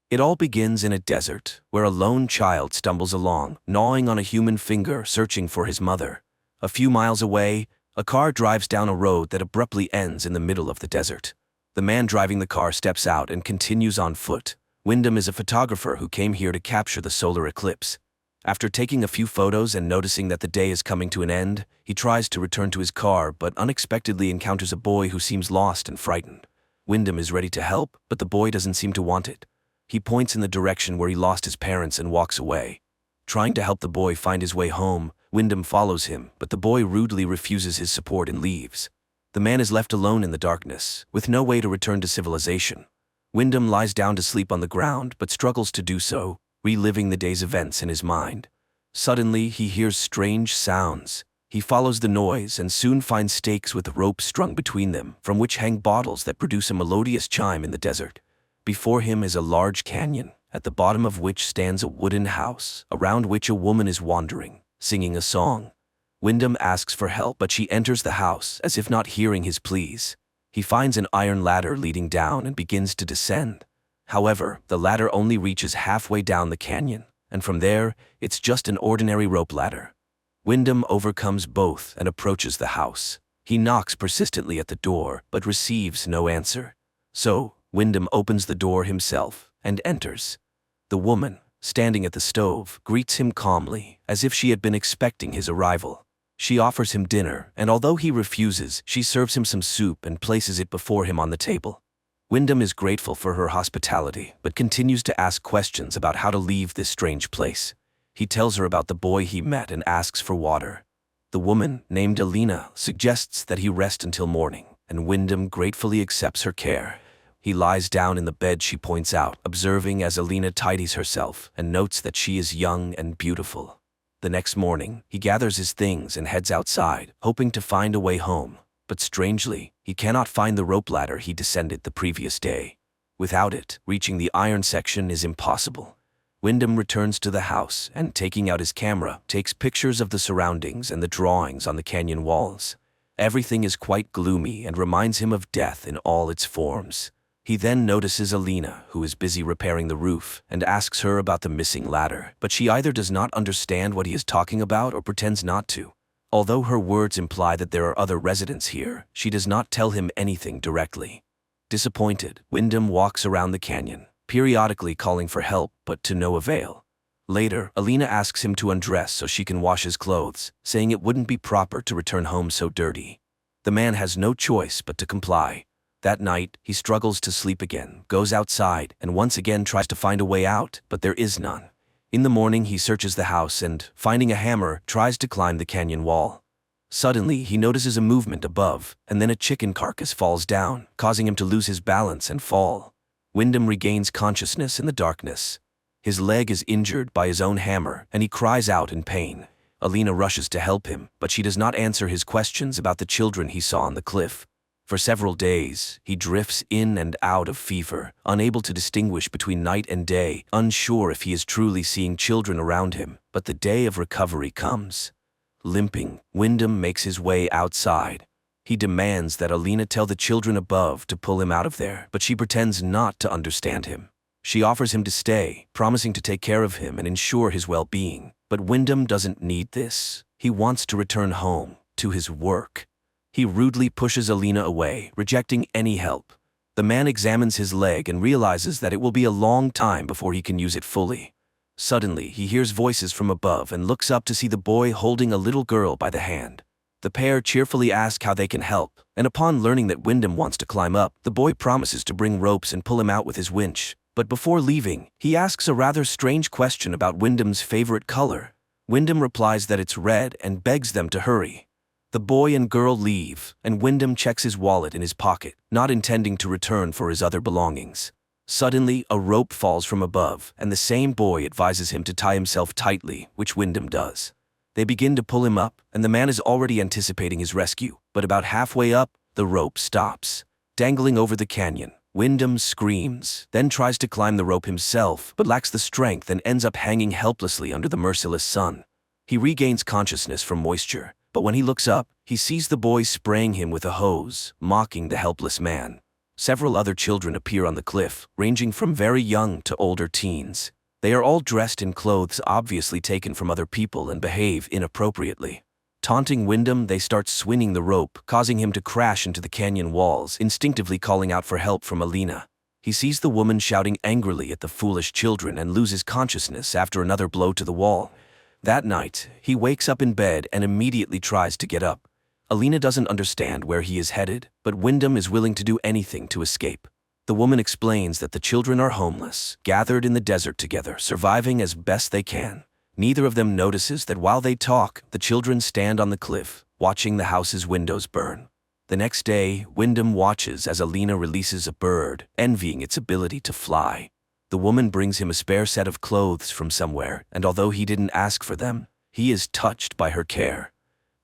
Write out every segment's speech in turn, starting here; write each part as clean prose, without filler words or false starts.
It all begins in a desert, where a lone child stumbles along, gnawing on a human finger, searching for his mother. A few miles away, a car drives down a road that abruptly ends in the middle of the desert. The man driving the car steps out and continues on foot. Wyndham is a photographer who came here to capture the solar eclipse. After taking a few photos and noticing that the day is coming to an end, he tries to return to his car but unexpectedly encounters a boy who seems lost and frightened. Wyndham is ready to help, but the boy doesn't seem to want it. He points in the direction where he lost his parents and walks away. Trying to help the boy find his way home, Wyndham follows him, but the boy rudely refuses his support and leaves. The man is left alone in the darkness, with no way to return to civilization. Wyndham lies down to sleep on the ground, but struggles to do so, reliving the day's events in his mind. Suddenly, he hears strange sounds. He follows the noise and soon finds stakes with ropes strung between them, from which hang bottles that produce a melodious chime in the desert. Before him is a large canyon, at the bottom of which stands a wooden house, around which a woman is wandering, singing a song. Wyndham asks for help, but she enters the house, as if not hearing his pleas. He finds an iron ladder leading down and begins to descend. However, the ladder only reaches halfway down the canyon, and from there, it's just an ordinary rope ladder. Wyndham overcomes both and approaches the house. He knocks persistently at the door, but receives no answer. So, Wyndham opens the door himself and enters. The woman, standing at the stove, greets him calmly, as if she had been expecting his arrival. She offers him dinner, and although he refuses, she serves him some soup and places it before him on the table. Wyndham is grateful for her hospitality, but continues to ask questions about how to leave this strange place. He tells her about the boy he met and asks for water. The woman, named Alina, suggests that he rest until morning, and Wyndham gratefully accepts her care. He lies down in the bed she points out, observing as Alina tidies herself and notes that she is young and beautiful. The next morning, he gathers his things and heads outside, hoping to find a way home. But strangely, he cannot find the rope ladder he descended the previous day. Without it, reaching the iron section is impossible. Wyndham returns to the house and, taking out his camera, takes pictures of the surroundings and the drawings on the canyon walls. Everything is quite gloomy and reminds him of death in all its forms. He then notices Alina, who is busy repairing the roof, and asks her about the missing ladder, but she either does not understand what he is talking about or pretends not to. Although her words imply that there are other residents here, she does not tell him anything directly. Disappointed, Wyndham walks around the canyon, periodically calling for help, but to no avail. Later, Alina asks him to undress so she can wash his clothes, saying it wouldn't be proper to return home so dirty. The man has no choice but to comply. That night, he struggles to sleep again, goes outside, and once again tries to find a way out, but there is none. In the morning, he searches the house and, finding a hammer, tries to climb the canyon wall. Suddenly, he notices a movement above, and then a chicken carcass falls down, causing him to lose his balance and fall. Wyndham regains consciousness in the darkness. His leg is injured by his own hammer, and he cries out in pain. Alina rushes to help him, but she does not answer his questions about the children he saw on the cliff. For several days, he drifts in and out of fever, unable to distinguish between night and day, unsure if he is truly seeing children around him. But the day of recovery comes. Limping, Wyndham makes his way outside. He demands that Alina tell the children above to pull him out of there, but she pretends not to understand him. She offers him to stay, promising to take care of him and ensure his well-being. But Wyndham doesn't need this. He wants to return home, to his work. He rudely pushes Alina away, rejecting any help. The man examines his leg and realizes that it will be a long time before he can use it fully. Suddenly, he hears voices from above and looks up to see the boy holding a little girl by the hand. The pair cheerfully ask how they can help, and upon learning that Wyndham wants to climb up, the boy promises to bring ropes and pull him out with his winch. But before leaving, he asks a rather strange question about Wyndham's favorite color. Wyndham replies that it's red and begs them to hurry. The boy and girl leave, and Wyndham checks his wallet in his pocket, not intending to return for his other belongings. Suddenly, a rope falls from above, and the same boy advises him to tie himself tightly, which Wyndham does. They begin to pull him up, and the man is already anticipating his rescue, but about halfway up, the rope stops. Dangling over the canyon, Wyndham screams, then tries to climb the rope himself, but lacks the strength and ends up hanging helplessly under the merciless sun. He regains consciousness from moisture, but when he looks up, he sees the boy spraying him with a hose, mocking the helpless man. Several other children appear on the cliff, ranging from very young to older teens. They are all dressed in clothes obviously taken from other people and behave inappropriately. Taunting Wyndham, they start swinging the rope, causing him to crash into the canyon walls, instinctively calling out for help from Alina. He sees the woman shouting angrily at the foolish children and loses consciousness after another blow to the wall. That night, he wakes up in bed and immediately tries to get up. Alina doesn't understand where he is headed, but Wyndham is willing to do anything to escape. The woman explains that the children are homeless, gathered in the desert together, surviving as best they can. Neither of them notices that while they talk, the children stand on the cliff, watching the house's windows burn. The next day, Wyndham watches as Alina releases a bird, envying its ability to fly. The woman brings him a spare set of clothes from somewhere, and although he didn't ask for them, he is touched by her care.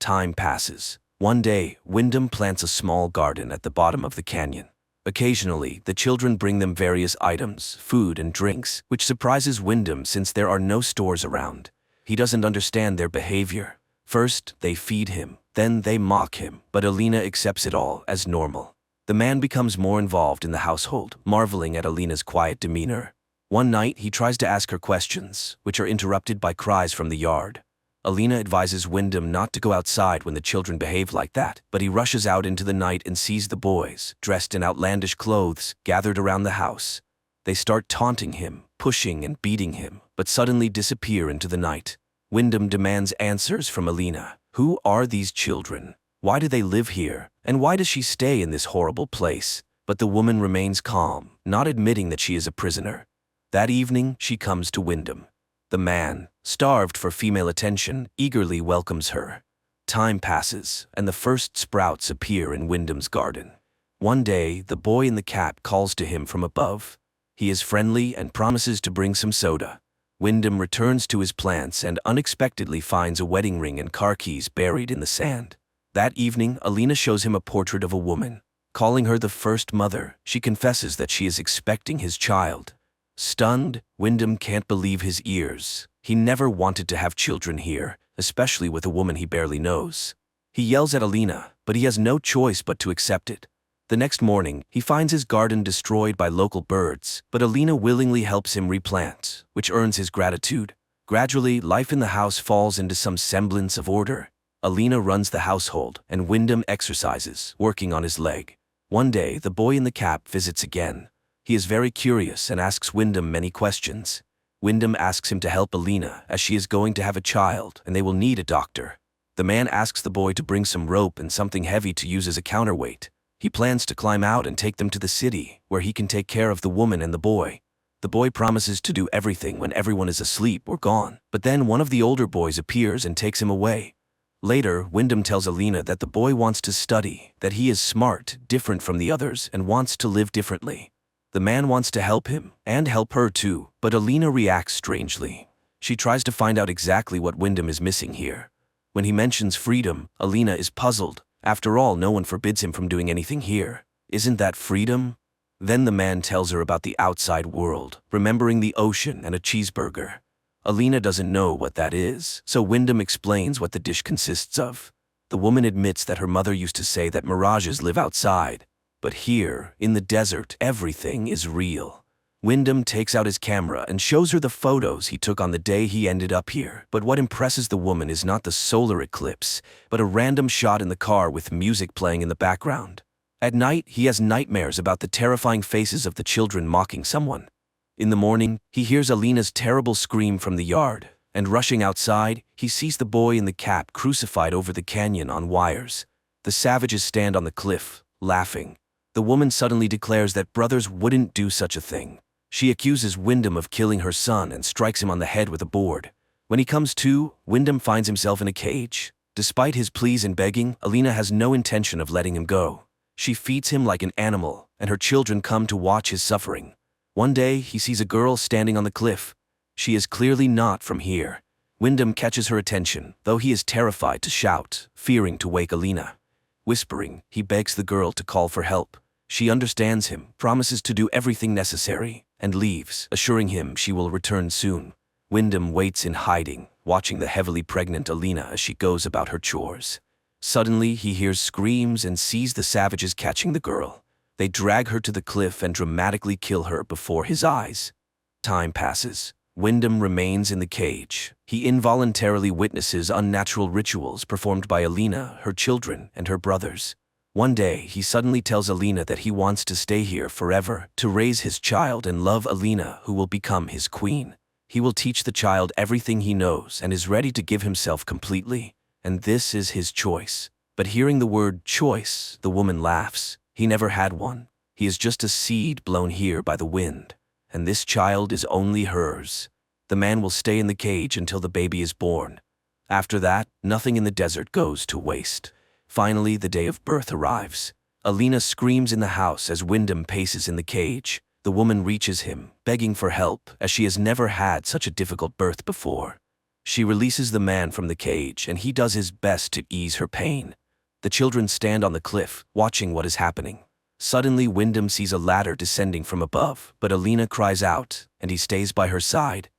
Time passes. One day, Wyndham plants a small garden at the bottom of the canyon. Occasionally, the children bring them various items, food and drinks, which surprises Wyndham since there are no stores around. He doesn't understand their behavior. First, they feed him, then they mock him, but Alina accepts it all as normal. The man becomes more involved in the household, marveling at Alina's quiet demeanor. One night, he tries to ask her questions, which are interrupted by cries from the yard. Alina advises Wyndham not to go outside when the children behave like that, but he rushes out into the night and sees the boys, dressed in outlandish clothes, gathered around the house. They start taunting him, pushing and beating him, but suddenly disappear into the night. Wyndham demands answers from Alina. Who are these children? Why do they live here? And why does she stay in this horrible place? But the woman remains calm, not admitting that she is a prisoner. That evening, she comes to Wyndham. The man, starved for female attention, eagerly welcomes her. Time passes, and the first sprouts appear in Wyndham's garden. One day, the boy in the cap calls to him from above. He is friendly and promises to bring some soda. Wyndham returns to his plants and unexpectedly finds a wedding ring and car keys buried in the sand. That evening, Alina shows him a portrait of a woman. Calling her the first mother, she confesses that she is expecting his child. Stunned, Wyndham can't believe his ears. He never wanted to have children here, especially with a woman he barely knows. He yells at Alina, but he has no choice but to accept it. The next morning, he finds his garden destroyed by local birds, but Alina willingly helps him replant, which earns his gratitude. Gradually, life in the house falls into some semblance of order. Alina runs the household, and Wyndham exercises, working on his leg. One day, the boy in the cap visits again. He is very curious and asks Wyndham many questions. Wyndham asks him to help Alina, as she is going to have a child, and they will need a doctor. The man asks the boy to bring some rope and something heavy to use as a counterweight. He plans to climb out and take them to the city, where he can take care of the woman and the boy. The boy promises to do everything when everyone is asleep or gone, but then one of the older boys appears and takes him away. Later, Wyndham tells Alina that the boy wants to study, that he is smart, different from the others, and wants to live differently. The man wants to help him, and help her too, but Alina reacts strangely. She tries to find out exactly what Wyndham is missing here. When he mentions freedom, Alina is puzzled. After all, no one forbids him from doing anything here. Isn't that freedom? Then the man tells her about the outside world, remembering the ocean and a cheeseburger. Alina doesn't know what that is, so Wyndham explains what the dish consists of. The woman admits that her mother used to say that mirages live outside. But here, in the desert, everything is real. Wyndham takes out his camera and shows her the photos he took on the day he ended up here. But what impresses the woman is not the solar eclipse, but a random shot in the car with music playing in the background. At night, he has nightmares about the terrifying faces of the children mocking someone. In the morning, he hears Alina's terrible scream from the yard, and rushing outside, he sees the boy in the cap crucified over the canyon on wires. The savages stand on the cliff, laughing. The woman suddenly declares that brothers wouldn't do such a thing. She accuses Wyndham of killing her son and strikes him on the head with a board. When he comes to, Wyndham finds himself in a cage. Despite his pleas and begging, Alina has no intention of letting him go. She feeds him like an animal, and her children come to watch his suffering. One day, he sees a girl standing on the cliff. She is clearly not from here. Wyndham catches her attention, though he is terrified to shout, fearing to wake Alina. Whispering, he begs the girl to call for help. She understands him, promises to do everything necessary, and leaves, assuring him she will return soon. Wyndham waits in hiding, watching the heavily pregnant Alina as she goes about her chores. Suddenly, he hears screams and sees the savages catching the girl. They drag her to the cliff and dramatically kill her before his eyes. Time passes. Wyndham remains in the cage. He involuntarily witnesses unnatural rituals performed by Alina, her children, and her brothers. One day, he suddenly tells Alina that he wants to stay here forever, to raise his child and love Alina, who will become his queen. He will teach the child everything he knows and is ready to give himself completely. And this is his choice. But hearing the word choice, the woman laughs. He never had one. He is just a seed blown here by the wind. And this child is only hers. The man will stay in the cage until the baby is born. After that, nothing in the desert goes to waste. Finally, the day of birth arrives. Alina screams in the house as Wyndham paces in the cage. The woman reaches him, begging for help, as she has never had such a difficult birth before. She releases the man from the cage, and he does his best to ease her pain. The children stand on the cliff, watching what is happening. Suddenly, Wyndham sees a ladder descending from above, but Alina cries out, and he stays by her side.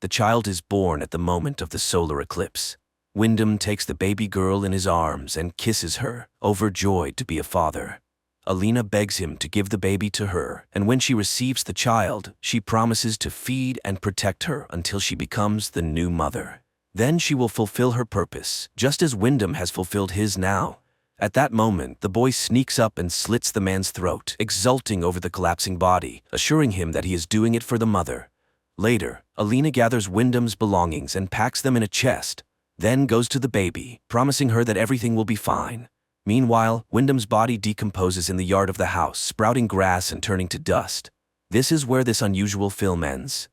The child is born at the moment of the solar eclipse. Wyndham takes the baby girl in his arms and kisses her, overjoyed to be a father. Alina begs him to give the baby to her, and when she receives the child, she promises to feed and protect her until she becomes the new mother. Then she will fulfill her purpose, just as Wyndham has fulfilled his now. At that moment, the boy sneaks up and slits the man's throat, exulting over the collapsing body, assuring him that he is doing it for the mother. Later, Alina gathers Wyndham's belongings and packs them in a chest, then goes to the baby, promising her that everything will be fine. Meanwhile, Wyndham's body decomposes in the yard of the house, sprouting grass and turning to dust. This is where this unusual film ends.